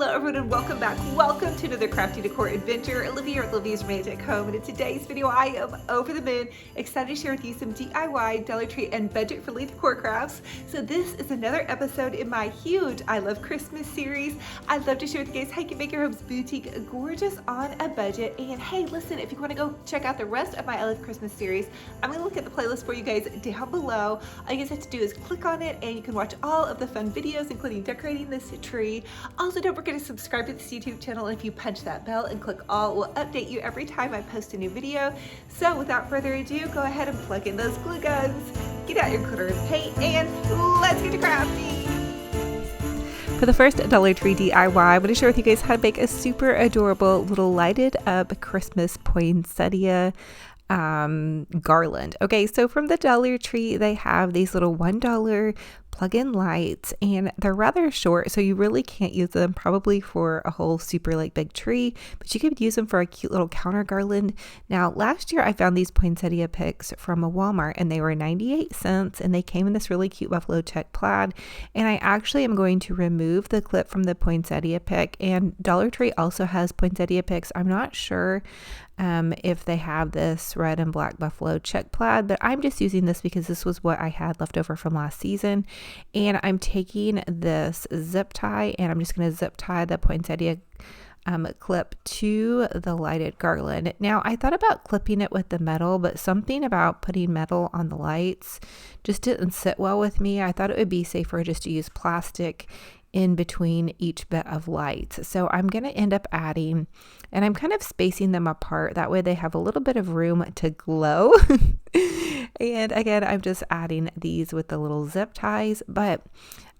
Hello everyone and welcome back. Welcome to another crafty decor adventure. Olivia at Olivia's Romantic Home, and in today's video I am over the moon excited to share with you some DIY, Dollar Tree, and budget-friendly decor crafts. So this is another episode in my huge I Love Christmas series. I'd love to share with you guys how you can make your home's boutique gorgeous on a budget. And hey, listen, if you want to go check out the rest of my I Love Christmas series, I'm going to look at the playlist for you guys down below. All you guys have to do is click on it and you can watch all of the fun videos, including decorating this tree. Also, don't forget to subscribe to this YouTube channel, and if you punch that bell and click all, it will update you every time I post a new video. So without further ado, go ahead and plug in those glue guns, get out your glitter and paint, and let's get to crafting. For the first Dollar Tree DIY, I'm going to share with you guys how to make a super adorable little lighted up Christmas poinsettia garland. Okay, so from the Dollar Tree, they have these little $1 plug-in lights, and they're rather short, so you really can't use them probably for a whole super like big tree, but you could use them for a cute little counter garland. Now, last year I found these poinsettia picks from a Walmart, and they were 98 cents, and they came in this really cute buffalo check plaid. And I actually am going to remove the clip from the poinsettia pick, and Dollar Tree also has poinsettia picks. I'm not sure if they have this red and black buffalo check plaid, but I'm just using this because this was what I had left over from last season. And I'm taking this zip tie, and I'm just going to zip tie the poinsettia clip to the lighted garland. Now, I thought about clipping it with the metal, but something about putting metal on the lights just didn't sit well with me. I thought it would be safer just to use plastic in between each bit of light. So I'm going to end up adding, and I'm kind of spacing them apart. That way they have a little bit of room to glow. And again, I'm just adding these with the little zip ties. But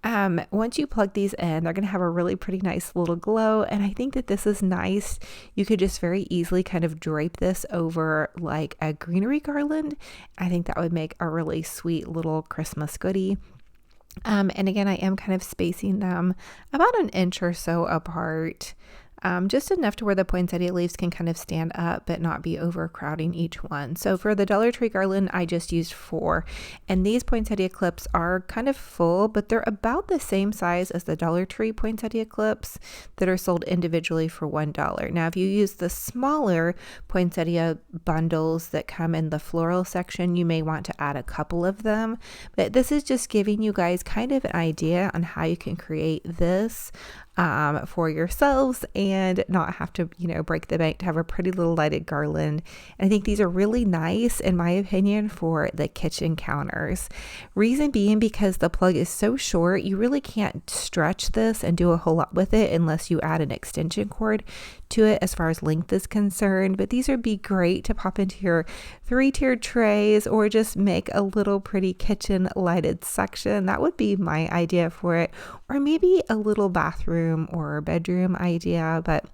once you plug these in, they're going to have a really pretty nice little glow. And I think that this is nice. You could just very easily kind of drape this over like a greenery garland. I think that would make a really sweet little Christmas goodie. And again, I am kind of spacing them about an inch or so apart, just enough to where the poinsettia leaves can kind of stand up but not be overcrowding each one. So for the Dollar Tree garland, I just used 4, and these poinsettia clips are kind of full, but they're about the same size as the Dollar Tree poinsettia clips that are sold individually for $1. Now, if you use the smaller poinsettia bundles that come in the floral section, you may want to add a couple of them, but this is just giving you guys kind of an idea on how you can create this for yourselves and not have to, break the bank to have a pretty little lighted garland. And I think these are really nice, in my opinion, for the kitchen counters. Reason being because the plug is so short, you really can't stretch this and do a whole lot with it unless you add an extension cord to it as far as length is concerned. But these would be great to pop into your 3-tiered trays or just make a little pretty kitchen lighted section. That would be my idea for it, or maybe a little bathroom or bedroom idea. But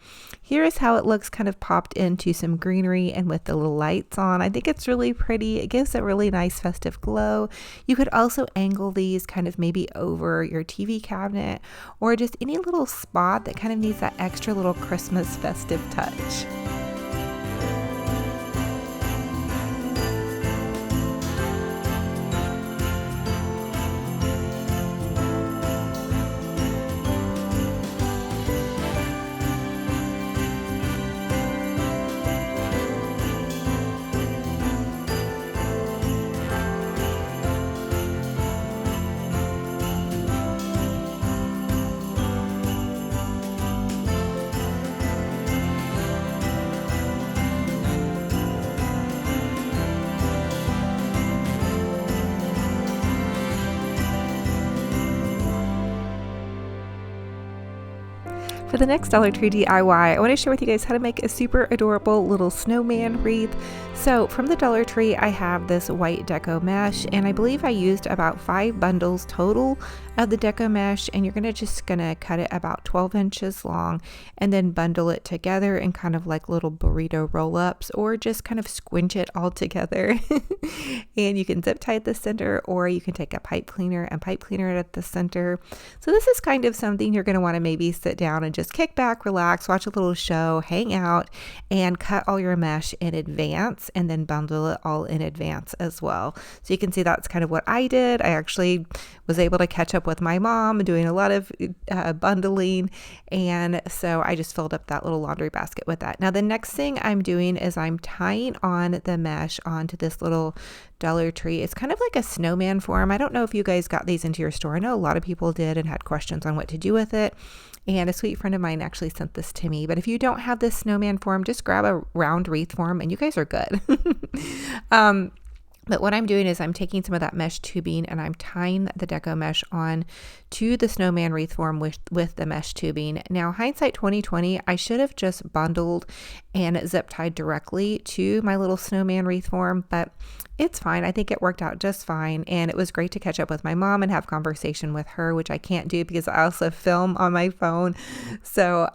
here's how it looks kind of popped into some greenery and with the little lights on. I think it's really pretty. It gives a really nice festive glow. You could also angle these kind of maybe over your TV cabinet or just any little spot that kind of needs that extra little Christmas festive touch. For the next Dollar Tree DIY, I want to share with you guys how to make a super adorable little snowman wreath. So from the Dollar Tree, I have this white deco mesh, and I believe I used about 5 bundles total of the deco mesh, and you're just gonna cut it about 12 inches long and then bundle it together in kind of like little burrito roll-ups, or just kind of squinch it all together. And you can zip tie at the center, or you can take a pipe cleaner and pipe cleaner it at the center. So this is kind of something you're gonna wanna maybe sit down and just kick back, relax, watch a little show, hang out, and cut all your mesh in advance and then bundle it all in advance as well. So you can see that's kind of what I did. I actually was able to catch up up with my mom, doing a lot of bundling, and so I just filled up that little laundry basket with that. Now the next thing I'm doing is I'm tying on the mesh onto this little Dollar Tree. It's kind of like a snowman form. I don't know if you guys got these into your store. I know a lot of people did and had questions on what to do with it. And a sweet friend of mine actually sent this to me. But if you don't have this snowman form, just grab a round wreath form and you guys are good. But what I'm doing is I'm taking some of that mesh tubing and I'm tying the deco mesh on to the snowman wreath form with the mesh tubing. Now, hindsight 2020, I should have just bundled and zip tied directly to my little snowman wreath form, but it's fine. I think it worked out just fine. And it was great to catch up with my mom and have conversation with her, which I can't do because I also film on my phone. So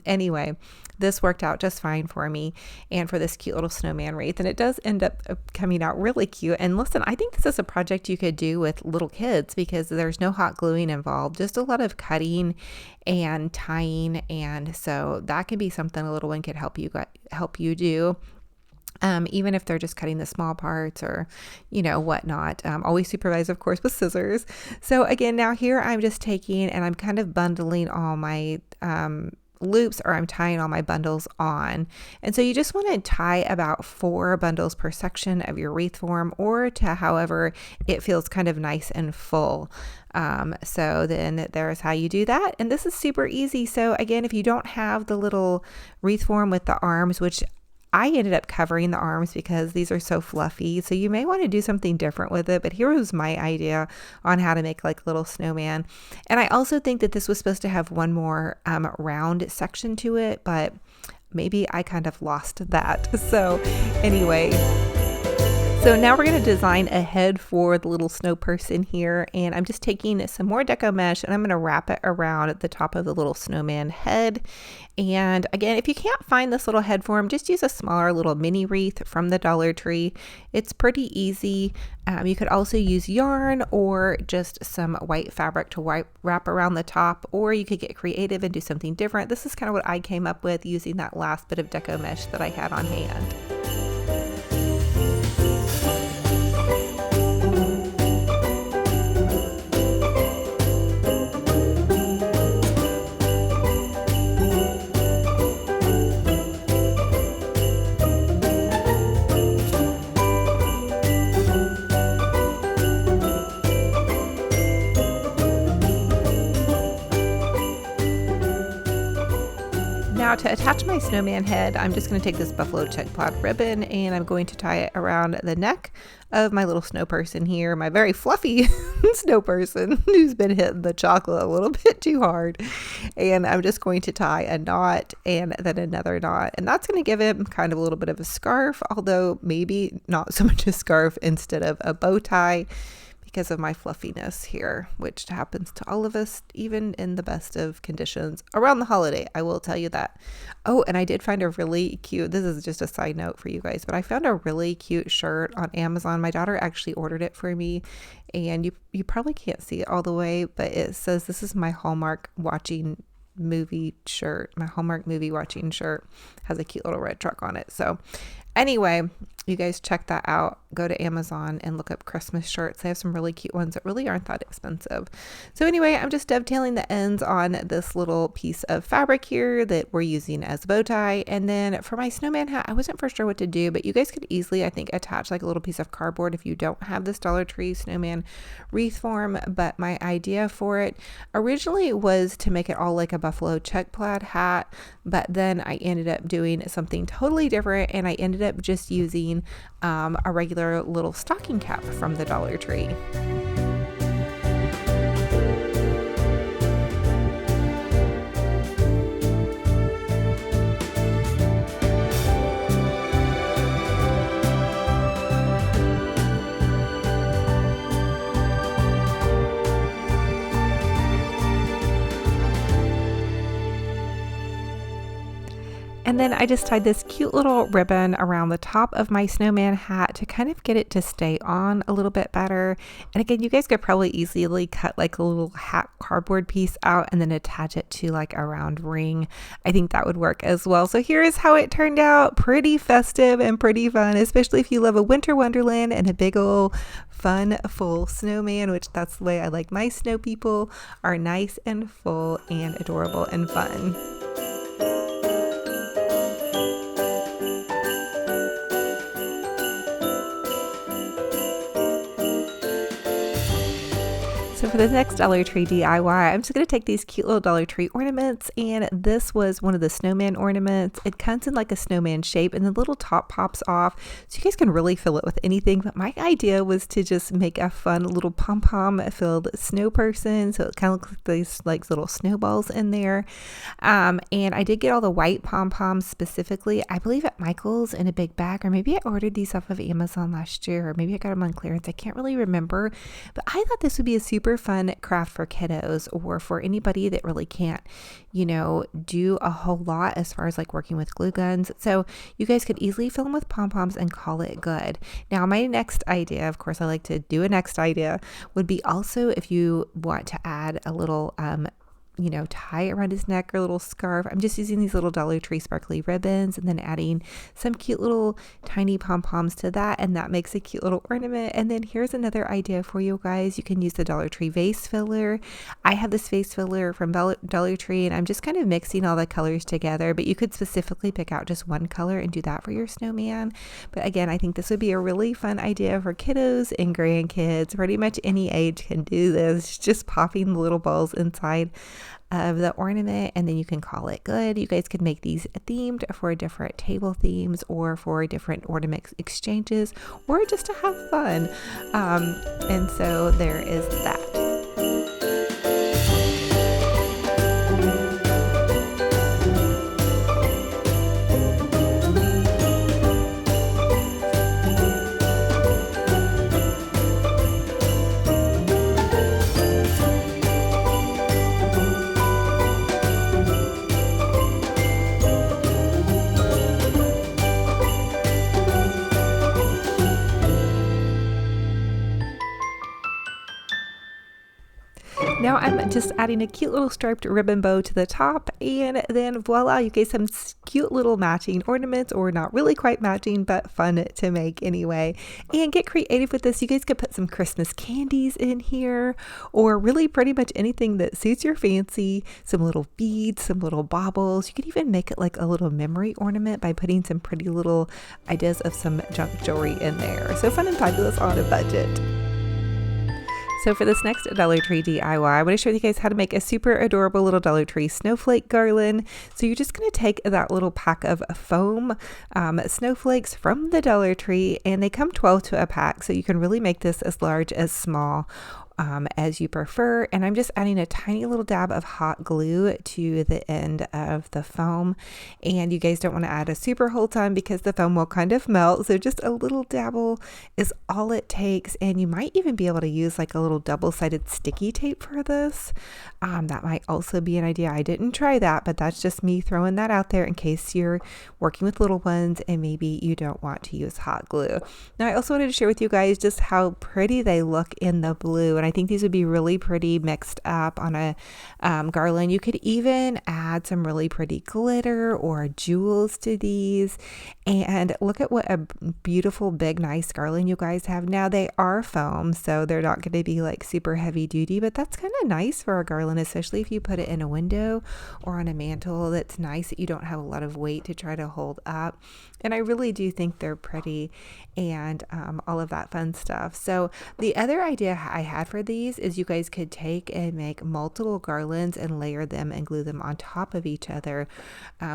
anyway, this worked out just fine for me and for this cute little snowman wreath. And it does end up coming out really cute. And listen, I think this is a project you could do with little kids because there's no hot gluing involved, just a lot of cutting and tying. And so that could be something a little one could help you do. Even if they're just cutting the small parts or, whatnot. Always supervise, of course, with scissors. So again, now here I'm just taking and I'm kind of bundling all my loops, or I'm tying all my bundles on. And so you just want to tie about 4 bundles per section of your wreath form, or to however it feels kind of nice and full. So then there's how you do that. And this is super easy. So again, if you don't have the little wreath form with the arms, which I ended up covering the arms because these are so fluffy. So you may want to do something different with it, but here was my idea on how to make like a little snowman. And I also think that this was supposed to have one more round section to it, but maybe I kind of lost that. So anyway, so now we're going to design a head for the little snow person here. And I'm just taking some more deco mesh and I'm going to wrap it around at the top of the little snowman head. And again, if you can't find this little head form, just use a smaller little mini wreath from the Dollar Tree. It's pretty easy. You could also use yarn or just some white fabric to wrap around the top, or you could get creative and do something different. This is kind of what I came up with using that last bit of deco mesh that I had on hand. Now to attach my snowman head, I'm just going to take this buffalo check plaid ribbon and I'm going to tie it around the neck of my little snow person here, my very fluffy snow person who's been hitting the chocolate a little bit too hard. And I'm just going to tie a knot and then another knot. And that's going to give him kind of a little bit of a scarf, although maybe not so much a scarf instead of a bow tie, because of my fluffiness here, which happens to all of us, even in the best of conditions around the holiday. I will tell you that. Oh, and I did find a really cute, this is just a side note for you guys, but I found a really cute shirt on Amazon. My daughter actually ordered it for me, and you probably can't see it all the way, but it says, "This is my Hallmark watching movie shirt." My Hallmark movie watching shirt has a cute little red truck on it. So anyway, you guys check that out. Go to Amazon and look up Christmas shirts. They have some really cute ones that really aren't that expensive. So anyway, I'm just dovetailing the ends on this little piece of fabric here that we're using as a bow tie. And then for my snowman hat, I wasn't for sure what to do, but you guys could easily, I think, attach like a little piece of cardboard if you don't have this Dollar Tree snowman wreath form. But my idea for it originally was to make it all like a buffalo check plaid hat, but then I ended up doing something totally different, and I ended up just using a regular little stocking cap from the Dollar Tree. And then I just tied this cute little ribbon around the top of my snowman hat to kind of get it to stay on a little bit better. And again, you guys could probably easily cut like a little hat cardboard piece out and then attach it to like a round ring. I think that would work as well. So here is how it turned out. Pretty festive and pretty fun, especially if you love a winter wonderland and a big old fun full snowman, which that's the way I like my snow people, are nice and full and adorable and fun. So for the next Dollar Tree DIY, I'm just going to take these cute little Dollar Tree ornaments, and this was one of the Snowman ornaments. It comes in like a snowman shape and the little top pops off, so you guys can really fill it with anything. But my idea was to just make a fun little pom-pom filled snow person, so it kind of looks like these like little snowballs in there. And I did get all the white pom-poms specifically, I believe at Michael's in a big bag, or maybe I ordered these off of Amazon last year, or maybe I got them on clearance. I can't really remember, but I thought this would be a super fun craft for kiddos or for anybody that really can't, you know, do a whole lot as far as like working with glue guns. So you guys could easily fill them with pom-poms and call it good. Now my next idea, of course I like to do a next idea, would be also if you want to add a little you know, tie around his neck or a little scarf. I'm just using these little Dollar Tree sparkly ribbons and then adding some cute little tiny pom-poms to that, and that makes a cute little ornament. And then here's another idea for you guys. You can use the Dollar Tree vase filler. I have this vase filler from Dollar Tree, and I'm just kind of mixing all the colors together, but you could specifically pick out just one color and do that for your snowman. But again, I think this would be a really fun idea for kiddos and grandkids. Pretty much any age can do this, just popping the little balls inside of the ornament, and then you can call it good. You guys could make these themed for different table themes or for different ornament exchanges or just to have fun. And so there is that. Now I'm just adding a cute little striped ribbon bow to the top, and then voila, you guys have some cute little matching ornaments, or not really quite matching, but fun to make anyway. And get creative with this. You guys could put some Christmas candies in here, or really pretty much anything that suits your fancy. Some little beads, some little baubles. You could even make it like a little memory ornament by putting some pretty little ideas of some junk jewelry in there. So fun and fabulous on a budget. So for this next Dollar Tree DIY, I want to show you guys how to make a super adorable little Dollar Tree snowflake garland. So you're just going to take that little pack of foam snowflakes from the Dollar Tree, and they come 12 to a pack, so you can really make this as large as small as you prefer. And I'm just adding a tiny little dab of hot glue to the end of the foam, and you guys don't want to add a super whole ton because the foam will kind of melt, so just a little dabble is all it takes. And you might even be able to use like a little double-sided sticky tape for this. That might also be an idea. I didn't try that, but that's just me throwing that out there in case you're working with little ones and maybe you don't want to use hot glue. Now I also wanted to share with you guys just how pretty they look in the blue, and I think these would be really pretty mixed up on a garland. You could even add some really pretty glitter or jewels to these, and look at what a beautiful big nice garland you guys have. Now they are foam, so they're not going to be like super heavy duty, but that's kind of nice for a garland, especially if you put it in a window or on a mantle. That's nice that you don't have a lot of weight to try to hold up, and I really do think they're pretty and all of that fun stuff. So the other idea I had for these is you guys could take and make multiple garlands and layer them and glue them on top of each other,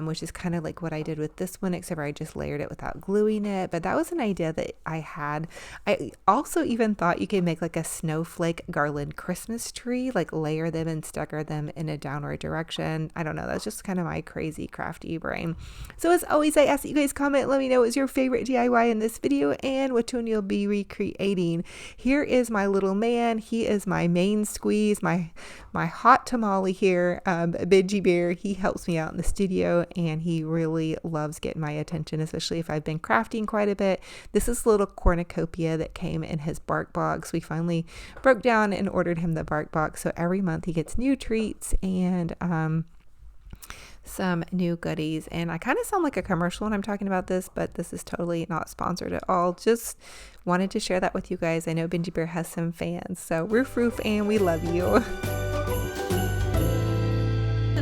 which is kind of like what I did with this one, except for I just layered it without gluing it. But that was an idea that I had. I also even thought you could make like a snowflake garland Christmas tree, like layer them and stagger them in a downward direction. I don't know, that's just kind of my crazy crafty brain. So as always, I ask that you guys comment, let me know what's your favorite DIY in this video and which one you'll be recreating. Here is my little man. He is my main squeeze, my hot tamale here. Benji Bear, he helps me out in the studio, and he really loves getting my attention, especially if I've been crafting quite a bit. This is a little cornucopia that came in his bark box. We finally broke down and ordered him the bark box, so every month he gets new treats and some new goodies. And I kind of sound like a commercial when I'm talking about this, but this is totally not sponsored at all. Just wanted to share that with you guys. I know Benji Bear has some fans, so roof, and we love you.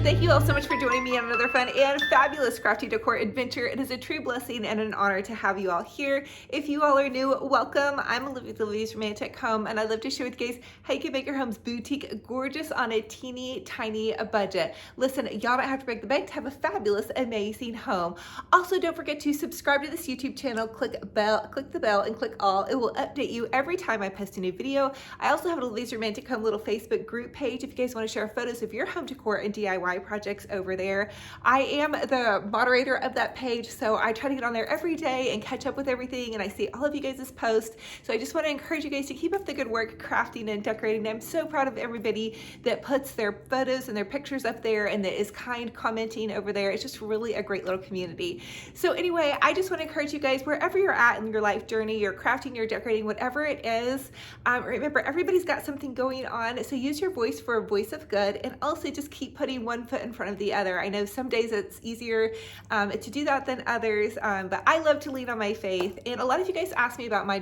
Thank you all so much for joining me on another fun and fabulous crafty decor adventure. It is a true blessing and an honor to have you all here. If you all are new, welcome. I'm Olivia with Olivia's Romantic Home, and I love to share with you guys how you can make your homes boutique gorgeous on a teeny tiny budget. Listen, y'all don't have to break the bank to have a fabulous, amazing home. Also, don't forget to subscribe to this YouTube channel, click the bell, and click all. It will update you every time I post a new video. I also have an Olivia's Romantic Home little Facebook group page if you guys want to share photos of your home decor and DIY projects over there. I am the moderator of that page, so I try to get on there every day and catch up with everything, and I see all of you guys' posts. So I just want to encourage you guys to keep up the good work crafting and decorating. I'm so proud of everybody that puts their photos and their pictures up there and that is kind commenting over there. It's just really a great little community. So anyway, I just want to encourage you guys, wherever you're at in your life journey, you're crafting, you're decorating, whatever it is, remember, everybody's got something going on, so use your voice for a voice of good, and also just keep putting one foot in front of the other. I know some days it's easier to do that than others, but I love to lean on my faith. And a lot of you guys asked me about my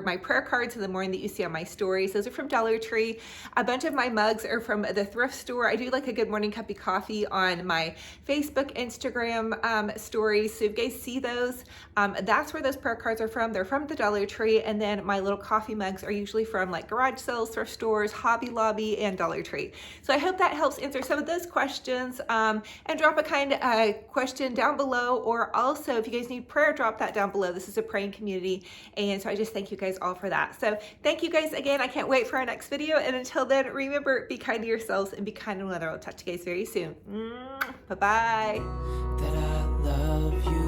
my prayer cards in the morning that you see on my stories. Those are from Dollar Tree. A bunch of my mugs are from the thrift store. I do like a good morning cup of coffee on my Facebook, Instagram stories. So if you guys see those, that's where those prayer cards are from. They're from the Dollar Tree. And then my little coffee mugs are usually from like garage sales, thrift stores, Hobby Lobby, and Dollar Tree. So I hope that helps answer some of those questions. And drop a kind question down below, or also if you guys need prayer, drop that down below. This is a praying community, and so I just thank you guys all for that. So thank you guys again. I can't wait for our next video, and until then, remember, be kind to yourselves and be kind to one another. I'll talk to you guys very soon. Bye-bye. That I love you.